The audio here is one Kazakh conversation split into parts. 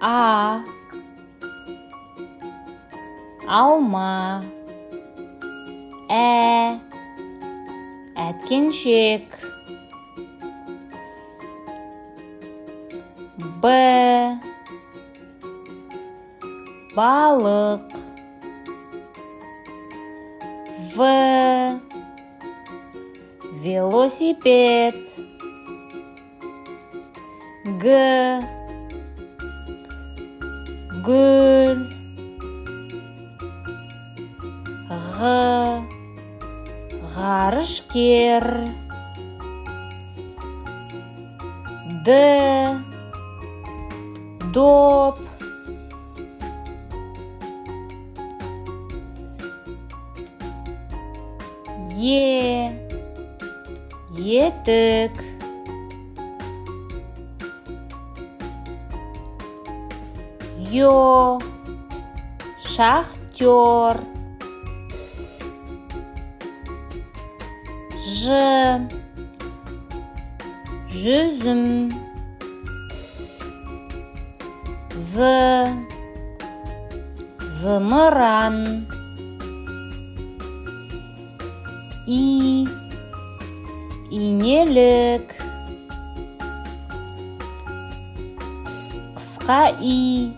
А. Алма. Әткеншек. Б. Балық. В. Велосипед. Г. Гүл. Г. Ғарышкер. Д. Доп. Е. Етік. Ё. Шахтер. Ж. Жүзім. З. Зымыран. И. Инелік. Қысқа и.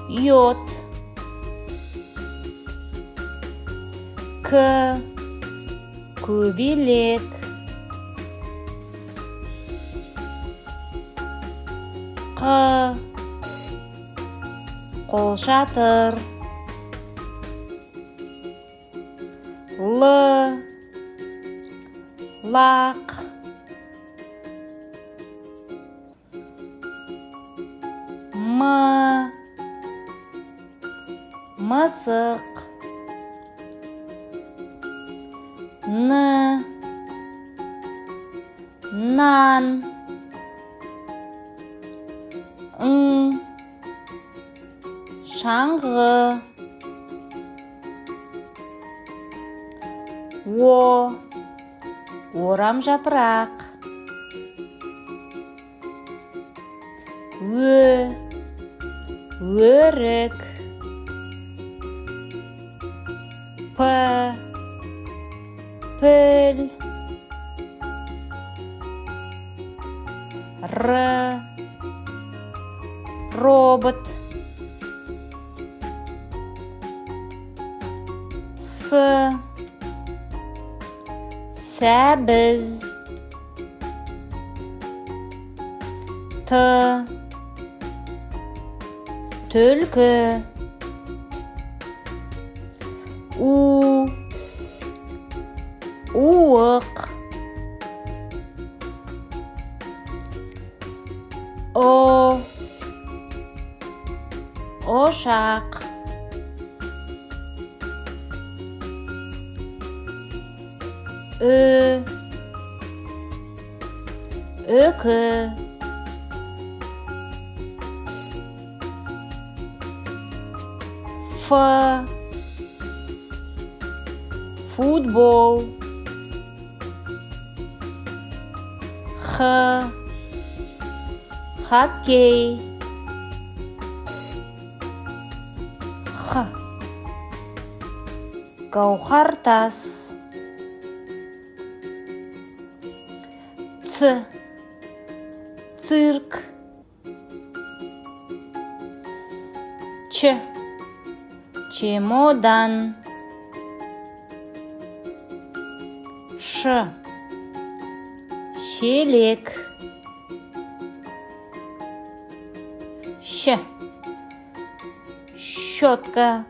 Йод. К. Көбелек. Қ. Қолшатыр. Л. Лақ. М. Мысық. Н. Нан. Ң. Шаңғы. О. Орам жапырақ. Ө. Өрік. П. Піл. Р. Робот. С. Сәбіз. Т. Түлкі. У. Уық. О. Ошақ. Ү. Үкі. Ф. Футбол. Х. Хоккей. Х. Гауһартас. Ц. Цирк. Ч. Чемодан. Ш. Шелек. Щ. Щетка.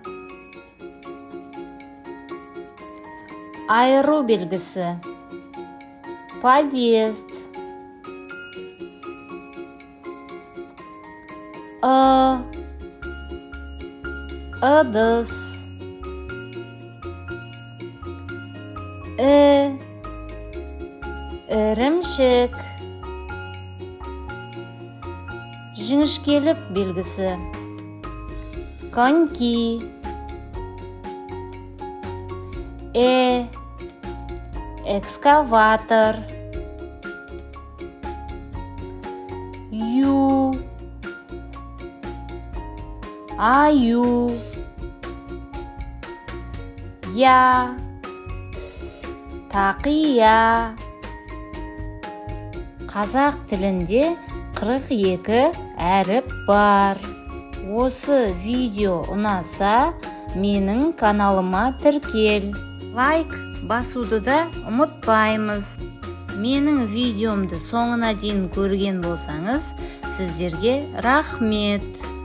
Айыру белгісі. Подъезд. Ыдыс. Ірімшік. Жіңішкелік белгісі. Коньки. Экскаватор. Ю. аю, я, тақия. Қазақ тілінде 42 әріп бар. Осы видео ұнаса, менің каналыма тіркел. Лайк басуды да ұмытпаймыз. Менің видеомды соңына дейін көрген болсаңыз, сіздерге рахмет.